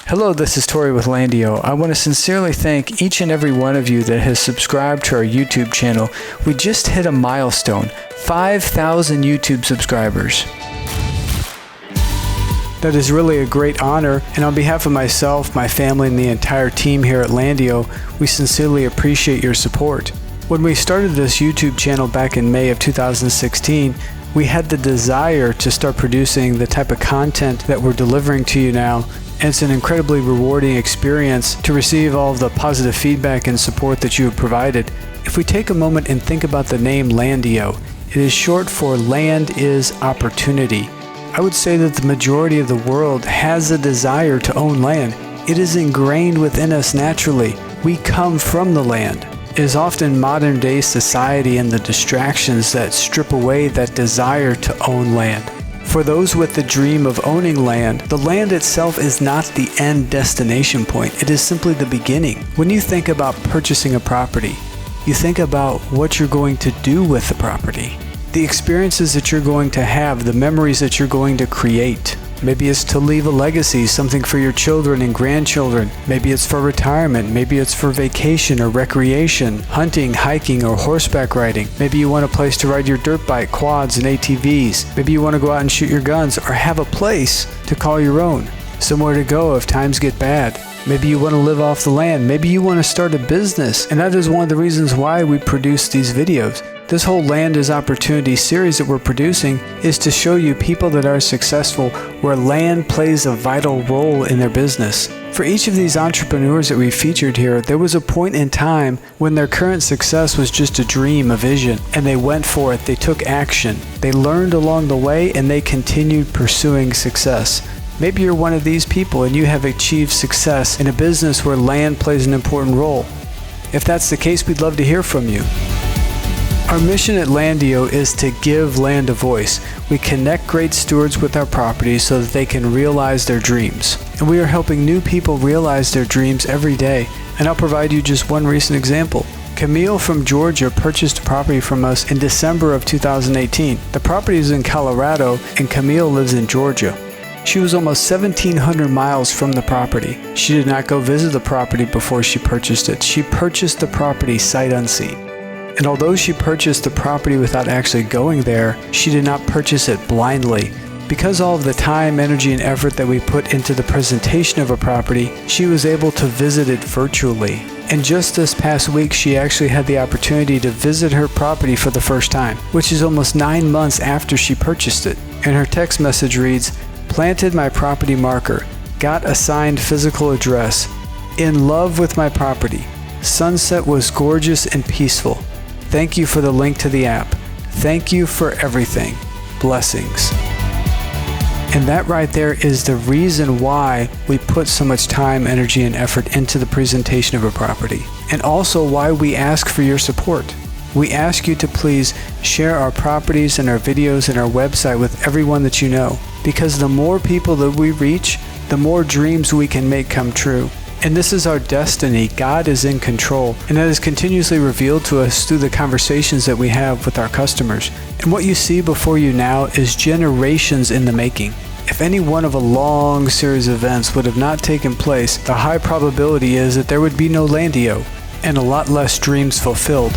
Hello, this is Tori with LANDiO. I want to sincerely thank each and every one of you that has subscribed to our YouTube channel. We just hit a milestone, 5,000 YouTube subscribers. That is really a great honor, and on behalf of myself, my family, and the entire team here at LANDiO, we sincerely appreciate your support. When we started this YouTube channel back in May of 2016, we had the desire to start producing the type of content that we're delivering to you now. And it's an incredibly rewarding experience to receive all of the positive feedback and support that you have provided. If we take a moment and think about the name LANDiO, it is short for Land is Opportunity. I would say that the majority of the world has a desire to own land. It is ingrained within us naturally. We come from the land. It is often modern day society and the distractions that strip away that desire to own land. For those with the dream of owning land, the land itself is not the end destination point. It is simply the beginning. When you think about purchasing a property, you think about what you're going to do with the property, the experiences that you're going to have, the memories that you're going to create. Maybe it's to leave a legacy, something for your children and grandchildren. Maybe it's for retirement. Maybe it's for vacation or recreation, hunting, hiking, or horseback riding. Maybe you want a place to ride your dirt bike, quads, and ATVs. Maybe you want to go out and shoot your guns or have a place to call your own. Somewhere to go if times get bad. Maybe you want to live off the land. Maybe you want to start a business. And that is one of the reasons why we produce these videos. This whole Land is Opportunity series that we're producing is to show you people that are successful where land plays a vital role in their business. For each of these entrepreneurs that we featured here, there was a point in time when their current success was just a dream, a vision, and they went for it, they took action. They learned along the way and they continued pursuing success. Maybe you're one of these people and you have achieved success in a business where land plays an important role. If that's the case, we'd love to hear from you. Our mission at LANDiO is to give land a voice. We connect great stewards with our properties so that they can realize their dreams. And we are helping new people realize their dreams every day. And I'll provide you just one recent example. Camille from Georgia purchased a property from us in December of 2018. The property is in Colorado and Camille lives in Georgia. She was almost 1,700 miles from the property. She did not go visit the property before she purchased it. She purchased the property sight unseen. And although she purchased the property without actually going there, she did not purchase it blindly. Because all of the time, energy, and effort that we put into the presentation of a property, she was able to visit it virtually. And just this past week, she actually had the opportunity to visit her property for the first time, which is almost 9 months after she purchased it. And her text message reads, "Planted my property marker, got assigned physical address, in love with my property. Sunset was gorgeous and peaceful. Thank you for the link to the app. Thank you for everything. Blessings." And that right there is the reason why we put so much time, energy, and effort into the presentation of a property. And also why we ask for your support. We ask you to please share our properties and our videos and our website with everyone that you know. Because the more people that we reach, the more dreams we can make come true. And this is our destiny. God is in control, and that is continuously revealed to us through the conversations that we have with our customers. And what you see before you now is generations in the making. If any one of a long series of events would have not taken place, the high probability is that there would be no LANDiO, and a lot less dreams fulfilled.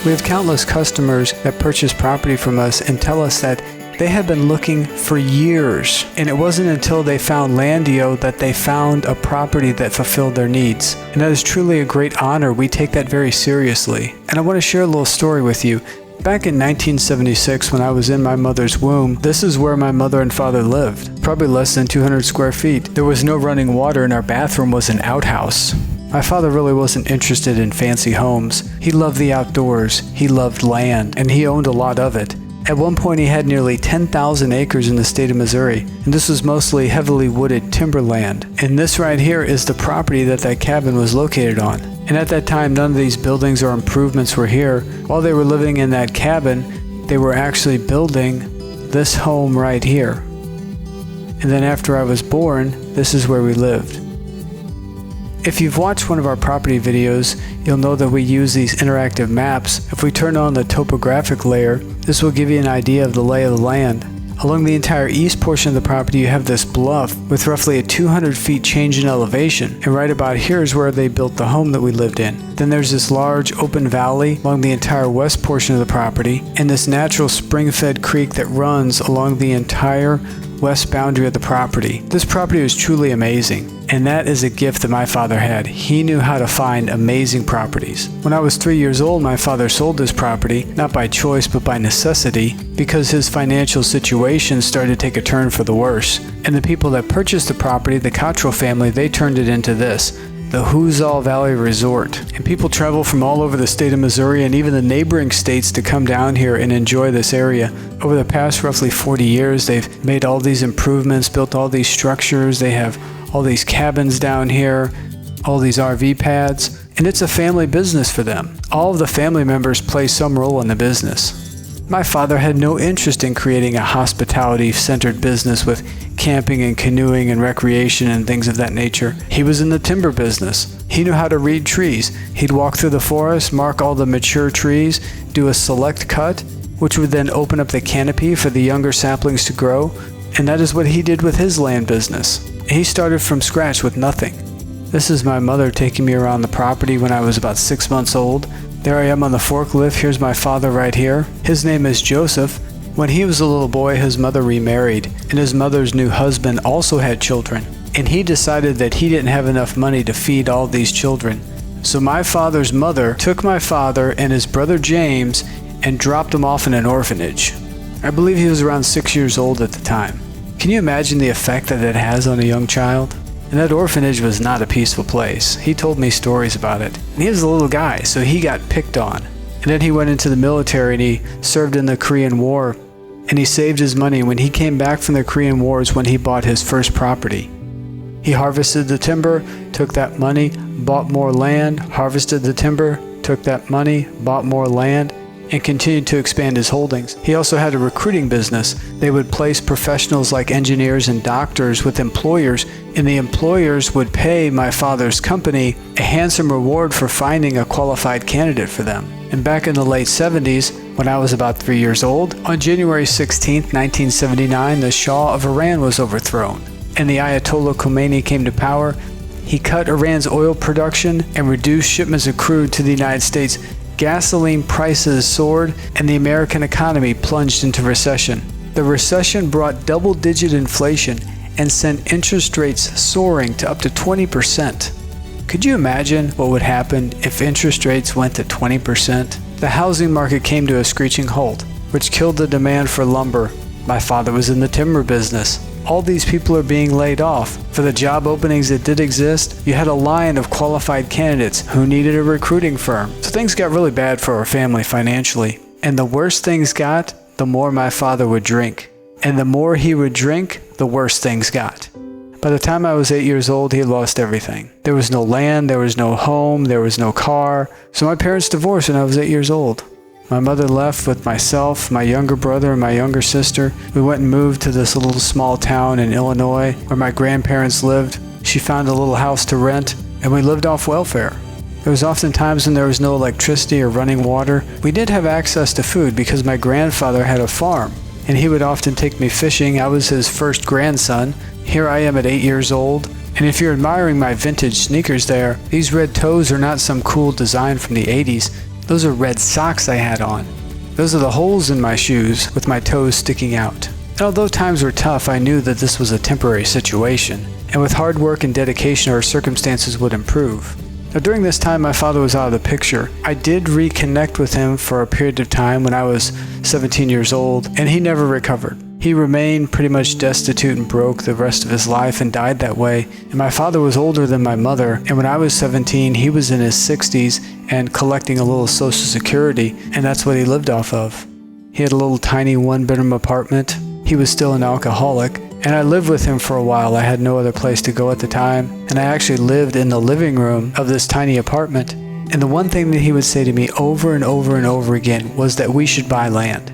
We have countless customers that purchase property from us and tell us that they had been looking for years, and it wasn't until they found LANDiO that they found a property that fulfilled their needs. And that is truly a great honor. We take that very seriously. And I want to share a little story with you. Back in 1976, when I was in my mother's womb, this is where my mother and father lived. Probably less than 200 square feet. There was no running water, and our bathroom was an outhouse. My father really wasn't interested in fancy homes. He loved the outdoors, he loved land, and he owned a lot of it. At one point, he had nearly 10,000 acres in the state of Missouri, and this was mostly heavily wooded timberland. And this right here is the property that that cabin was located on. And at that time, none of these buildings or improvements were here. While they were living in that cabin, they were actually building this home right here. And then after I was born, this is where we lived. If you've watched one of our property videos, you'll know that we use these interactive maps. If we turn on the topographic layer, this will give you an idea of the lay of the land. Along the entire east portion of the property, you have this bluff with roughly a 200 feet change in elevation, and right about here is where they built the home that we lived in. Then there's this large open valley along the entire west portion of the property, and this natural spring-fed creek that runs along the entire west boundary of the property. This property was truly amazing, and that is a gift that my father had. He knew how to find amazing properties. When I was 3 years old, my father sold this property, not by choice but by necessity, because his financial situation started to take a turn for the worse. And the people that purchased the property, the Cottrell family, they turned it into this, the Hoozall Valley Resort. And people travel from all over the state of Missouri and even the neighboring states to come down here and enjoy this area. Over the past roughly 40 years, they've made all these improvements, built all these structures. They have all these cabins down here, all these RV pads, and it's a family business for them. All of the family members play some role in the business. My father had no interest in creating a hospitality-centered business with camping and canoeing and recreation and things of that nature. He was in the timber business. He knew how to read trees. He'd walk through the forest, mark all the mature trees, do a select cut, which would then open up the canopy for the younger saplings to grow, and that is what he did with his land business. He started from scratch with nothing. This is my mother taking me around the property when I was about 6 months old. There I am on the forklift. Here's my father right here. His name is Joseph. When he was a little boy, his mother remarried, and his mother's new husband also had children. And he decided that he didn't have enough money to feed all these children. So my father's mother took my father and his brother James and dropped them off in an orphanage. I believe he was around 6 years old at the time. Can you imagine the effect that it has on a young child? And that orphanage was not a peaceful place. He told me stories about it. And he was a little guy, so he got picked on. And then he went into the military and he served in the Korean War. And he saved his money. When he came back from the Korean Wars, when he bought his first property. He harvested the timber, took that money, bought more land, harvested the timber, took that money, bought more land, and continued to expand his holdings. He also had a recruiting business. They would place professionals like engineers and doctors with employers, and the employers would pay my father's company a handsome reward for finding a qualified candidate for them. And back in the late 70s, when I was about 3 years old, on January 16, 1979, the Shah of Iran was overthrown, and the Ayatollah Khomeini came to power. He cut Iran's oil production and reduced shipments of crude to the United States. Gasoline prices soared, and the American economy plunged into recession. The recession brought double-digit inflation and sent interest rates soaring to up to 20%. Could you imagine what would happen if interest rates went to 20%? The housing market came to a screeching halt, which killed the demand for lumber. My father was in the timber business. All these people are being laid off. For the job openings that did exist, you had a line of qualified candidates who needed a recruiting firm. So things got really bad for our family financially. And the worse things got, the more my father would drink. And the more he would drink, the worse things got. By the time I was 8 years old, he had lost everything. There was no land, there was no home, there was no car. So my parents divorced when I was 8 years old. My mother left with myself, my younger brother, and my younger sister. We went and moved to this little small town in Illinois where my grandparents lived. She found a little house to rent, and we lived off welfare. There was often times when there was no electricity or running water. We did have access to food because my grandfather had a farm, and he would often take me fishing. I was his first grandson. Here I am at 8 years old. And if you're admiring my vintage sneakers there, these red toes are not some cool design from the 80s. Those are red socks I had on. Those are the holes in my shoes with my toes sticking out. And although times were tough, I knew that this was a temporary situation. And with hard work and dedication, our circumstances would improve. Now, during this time, my father was out of the picture. I did reconnect with him for a period of time when I was 17 years old, and he never recovered. He remained pretty much destitute and broke the rest of his life and died that way. And my father was older than my mother, and when I was 17, he was in his 60s and collecting a little Social Security, and that's what he lived off of. He had a little tiny one-bedroom apartment. He was still an alcoholic, and I lived with him for a while. I had no other place to go at the time, and I actually lived in the living room of this tiny apartment. And the one thing that he would say to me over and over and over again was that we should buy land.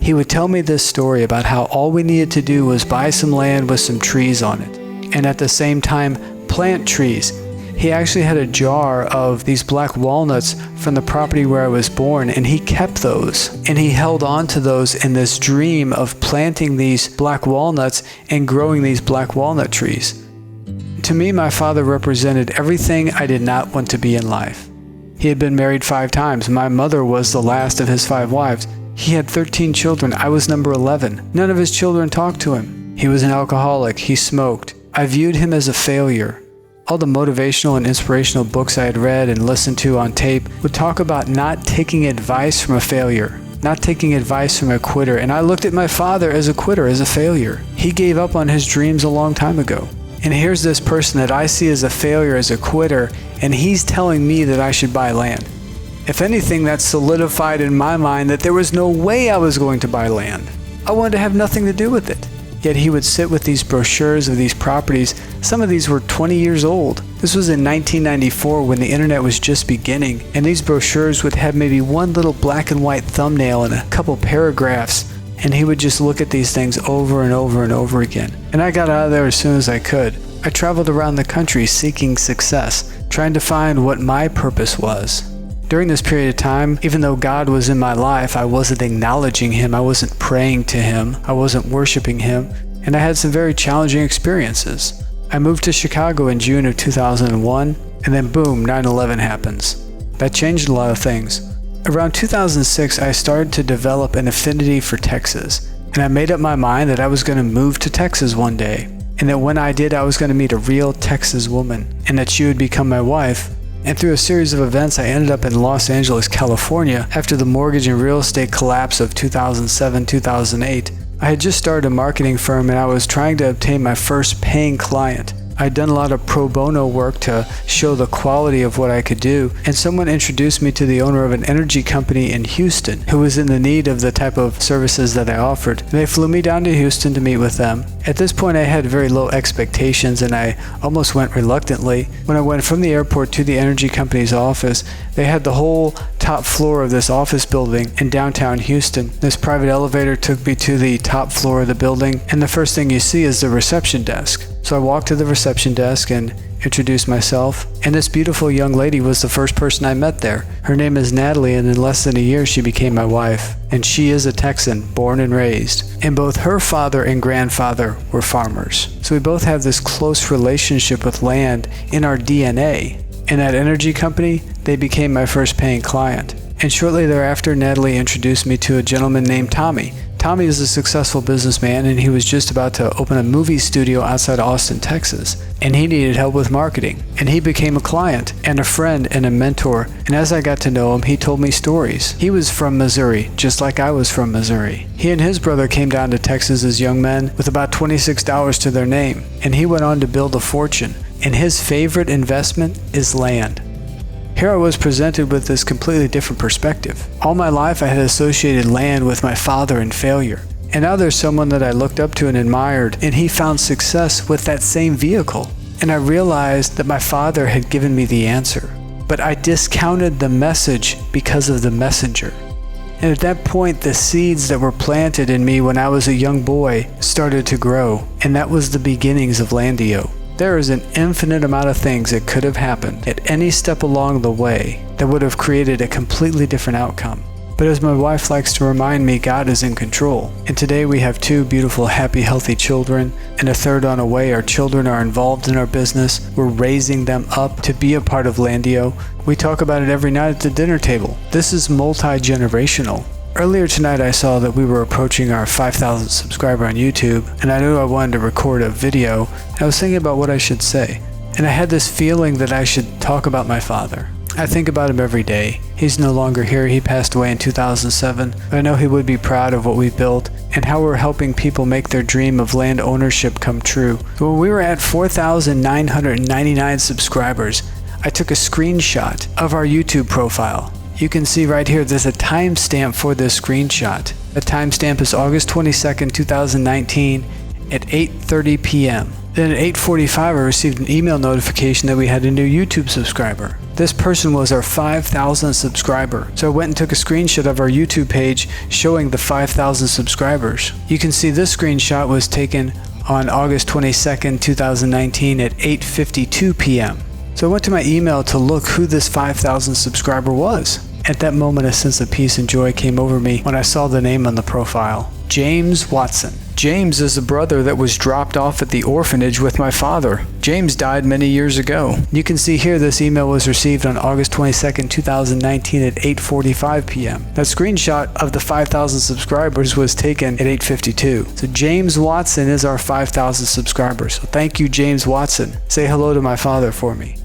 He would tell me this story about how all we needed to do was buy some land with some trees on it, and at the same time plant trees. he actually had a jar of these black walnuts from the property where I was born, and he kept those. And he held on to those in this dream of planting these black walnuts and growing these black walnut trees. To me, my father represented everything I did not want to be in life. He had been married 5 times. My mother was the last of his 5 wives. He had 13 children. I was number 11. None of his children talked to him. He was an alcoholic. He smoked. I viewed him as a failure. All the motivational and inspirational books I had read and listened to on tape would talk about not taking advice from a failure, not taking advice from a quitter, and I looked at my father as a quitter, as a failure. He gave up on his dreams a long time ago. And here's this person that I see as a failure, as a quitter, and he's telling me that I should buy land. If anything, that solidified in my mind that there was no way I was going to buy land. I wanted to have nothing to do with it. Yet he would sit with these brochures of these properties. Some of these were 20 years old. This was in 1994 when the internet was just beginning, and these brochures would have maybe one little black and white thumbnail and a couple paragraphs, and he would just look at these things over and over and over again. And I got out of there as soon as I could. I traveled around the country seeking success, trying to find what my purpose was. During this period of time, even though God was in my life, I wasn't acknowledging Him, I wasn't praying to Him, I wasn't worshiping Him, and I had some very challenging experiences. I moved to Chicago in June of 2001, and then boom, 9/11 happens. That changed a lot of things. Around 2006, I started to develop an affinity for Texas, and I made up my mind that I was going to move to Texas one day, and that when I did, I was going to meet a real Texas woman, and that she would become my wife. And through a series of events, I ended up in Los Angeles, California after the mortgage and real estate collapse of 2007-2008. I had just started a marketing firm and I was trying to obtain my first paying client. I'd done a lot of pro bono work to show the quality of what I could do, and someone introduced me to the owner of an energy company in Houston who was in the need of the type of services that I offered. And they flew me down to Houston to meet with them. At this point, I had very low expectations and I almost went reluctantly. When I went from the airport to the energy company's office, they had the whole top floor of this office building in downtown Houston. This private elevator took me to the top floor of the building, and the first thing you see is the reception desk. So I walked to the reception desk and introduced myself, and this beautiful young lady was the first person I met there. Her name is Natalie, and in less than a year she became my wife. And she is a Texan, born and raised. And both her father and grandfather were farmers. So we both have this close relationship with land in our DNA. In that energy company, they became my first paying client. And shortly thereafter, Natalie introduced me to a gentleman named Tommy. Tommy is a successful businessman, and he was just about to open a movie studio outside Austin, Texas. And he needed help with marketing. And he became a client and a friend and a mentor. And as I got to know him, he told me stories. He was from Missouri, just like I was from Missouri. He and his brother came down to Texas as young men with about $26 to their name. And he went on to build a fortune. And his favorite investment is land. Here I was presented with this completely different perspective. All my life I had associated land with my father and failure. And now there's someone that I looked up to and admired, and he found success with that same vehicle. And I realized that my father had given me the answer. But I discounted the message because of the messenger. And at that point, the seeds that were planted in me when I was a young boy started to grow. And that was the beginnings of LANDiO. There is an infinite amount of things that could have happened at any step along the way that would have created a completely different outcome. But as my wife likes to remind me, God is in control. And today we have 2 beautiful, happy, healthy children, and a third on the way. Our children are involved in our business. We're raising them up to be a part of LANDiO. We talk about it every night at the dinner table. This is multi-generational. Earlier tonight I saw that we were approaching our 5,000 subscriber on YouTube, and I knew I wanted to record a video. I was thinking about what I should say, and I had this feeling that I should talk about my father. I think about him every day. He's no longer here. He passed away in 2007, but I know he would be proud of what we built and how we're helping people make their dream of land ownership come true. So when we were at 4,999 subscribers, I took a screenshot of our YouTube profile. You can see right here there's a timestamp for this screenshot. The timestamp is August 22nd, 2019 at 8:30 p.m. Then at 8:45 I received an email notification that we had a new YouTube subscriber. This person was our 5,000th subscriber. So I went and took a screenshot of our YouTube page showing the 5,000 subscribers. You can see this screenshot was taken on August 22nd, 2019 at 8:52 p.m. So I went to my email to look who this 5,000 subscriber was. At that moment, a sense of peace and joy came over me when I saw the name on the profile. James Watson. James is a brother that was dropped off at the orphanage with my father. James died many years ago. You can see here this email was received on August 22nd, 2019 at 8:45 p.m. That screenshot of the 5,000 subscribers was taken at 8:52. So James Watson is our 5,000 subscribers. So thank you, James Watson. Say hello to my father for me.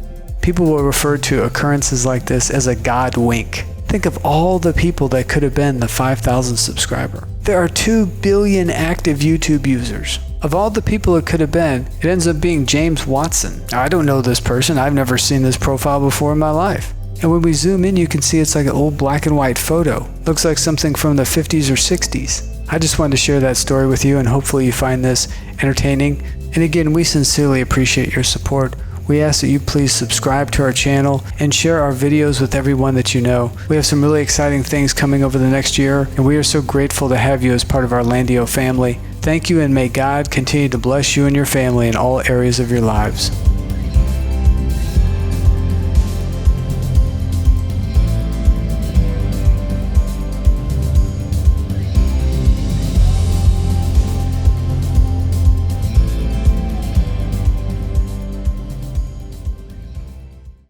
People will refer to occurrences like this as a God wink. Think of all the people that could have been the 5,000 subscriber. There are 2 billion active YouTube users. Of all the people it could have been, it ends up being James Watson. Now, I don't know this person. I've never seen this profile before in my life. And when we zoom in, you can see it's like an old black and white photo. Looks like something from the 50s or 60s. I just wanted to share that story with you, and hopefully you find this entertaining. And again, we sincerely appreciate your support. We ask that you please subscribe to our channel and share our videos with everyone that you know. We have some really exciting things coming over the next year, and we are so grateful to have you as part of our LANDiO family. Thank you, and may God continue to bless you and your family in all areas of your lives.